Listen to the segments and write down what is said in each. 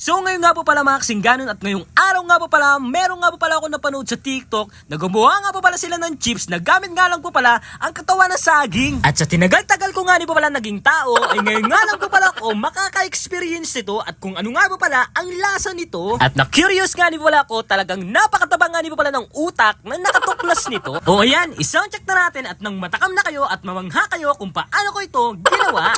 So ngayon nga po pala mga kasingganon at ngayong araw nga po pala, meron nga po pala ako napanood sa TikTok na gumawa nga po pala sila ng chips na gamit nga lang po pala ang katawan ng saging. At sa tinagal-tagal ko nga ni po pala naging tao, ay ngayon nga lang po pala ako makaka-experience nito at kung ano nga po pala ang lasa nito. At na-curious nga ni po pala ako, talagang napakatabang nga ni po pala ng utak na nakatuklas nito. O ayan, isang check na natin at nang matakam na kayo at mamangha kayo kung paano ko ito ginawa.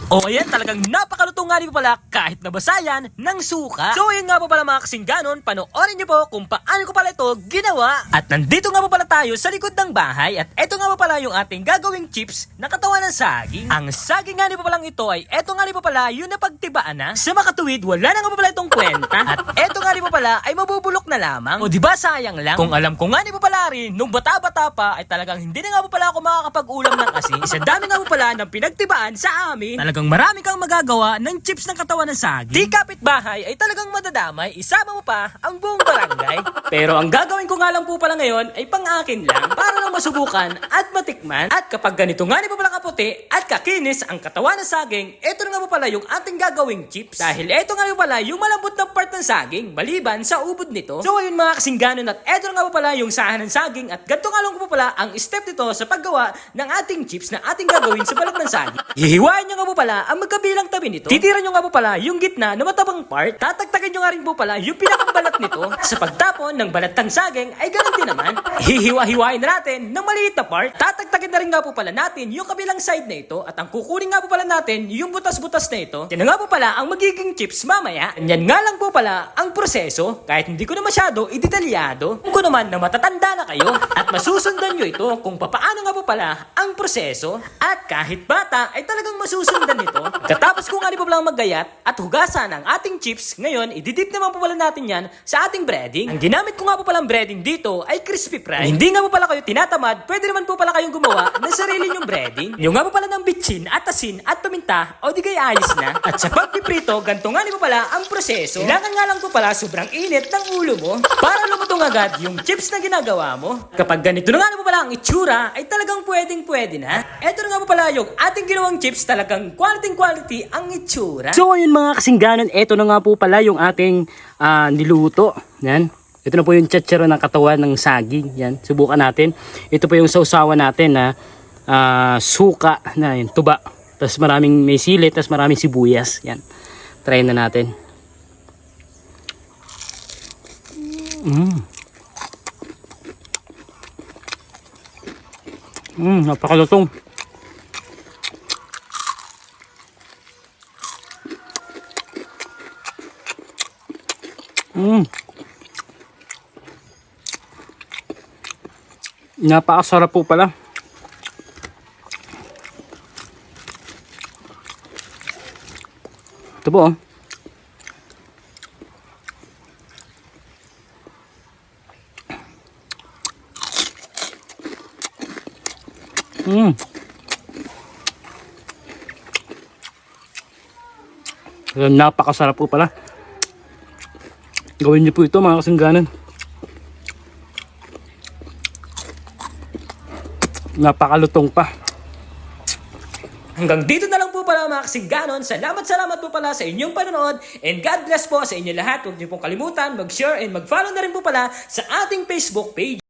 O ayan, talagang napakalutong nga rin po pala kahit nabasayan ng suka. So ayan nga po pala mga kasingganon, panoorin niyo po kung paano ko pala ito ginawa. At nandito nga po pala tayo sa likod ng bahay at eto nga po pala yung ating gagawing chips na katawan ng saging. Ang saging nga rin po palang ito ay eto nga rin po pala yung napagtibaan na. Sa makatuwid, wala na nga po pala itong kwenta. At eto nga rin po pala ay mabubulok na lamang. O diba sayang lang? Kung alam ko nga rin po pala rin, nung bata-bata pa ay talagang hindi na nga po pala ako makakapag-ulam ng asin. Isa dami nga po pala ng pinagtibaan sa amin. Talagang marami kang magagawa ng chips ng katawan ng saging. Di kapitbahay ay talagang madadamay, isama mo pa ang buong barangay. Pero ang gagawin ko nga lang po pala ngayon ay pang-akin lang para lang masubukan at matikman. At kapag ganito nga ni po pala kaputi at kakinis ang katawan ng saging, ito na nga po pala yung ating gagawing chips. Dahil ito nga po pala yung malambot na part ng saging, maliban sa ubod nito. So ayun mga kasingganon, at ito na nga po pala yung sahan ng saging at ganito nga lang po pala ang step nito sa paggawa ng ating chips na ating gagawin sa balat ng saging. Hihiwain nyo nga po pala ang magkabilang tabi nito. Titira nyo nga po pala yung gitna na matabang part. Tatagtagan nyo nga rin po pala yung pinakabalat nito. Sa pagtapon ng balat ng saging ay ganun din naman. Hihiwa-hiwain na natin ng maliit na part. Tatagtagin na rin nga po pala natin yung kabilang side na ito. At ang kukunin nga po pala natin yung butas-butas na ito. Yan na nga po pala ang magiging chips mamaya. Yan nga lang po pala ang proseso. Kahit hindi ko na masyado idetalyado. Kung naman na matatanda na kayo at masusundan nyo ito kung papaano nga po pala ang proseso. At kahit bata ay talagang masusundan nito. Katapos ko nga rin po palang maggayat at hugasan ang ating chips, ngayon ididip naman po pala natin yan sa ating breading. Ang ginamit ko nga po palang breading dito ay crispy fry. Hindi nga po pala kayo tinatamad, pwede naman po pala kayong gumawa ng sarili nyong breading. Yung nga po pala ng bitchin at asin at paminta o di kaya alis na. At sa pagpiprito, ganito nga rin po pala ang proseso. Kailangan nga lang po pala sobrang init ng ulo mo para lumutong agad yung chips na ginagawa mo. Kapag ganito na nga rin po pala ang itsura ay talagang pwede na. Eto na nga po pala yung ating ginawang chips, talagang quality ang itsura. So ayun mga kasingganon, eto na nga po pala yung ating niluto. Yan. Ito na po yung chacharon ng katawan ng saging. Yan. Subukan natin. Ito po yung sausawan natin na suka na yun, tuba. Tapos maraming may sili, tapos maraming sibuyas. Yan. Try na natin. Napakalutong. Napakasarap po pala. Ito po. Napakasarap po pala. Gawin niyo po ito mga kasingganon. Napakalutong pa. Hanggang dito na lang po pala mga kasingganon. Salamat po pala sa inyong panonood. And God bless po sa inyo lahat. Huwag niyo pong kalimutan mag-share and mag-follow na rin po pala sa ating Facebook page.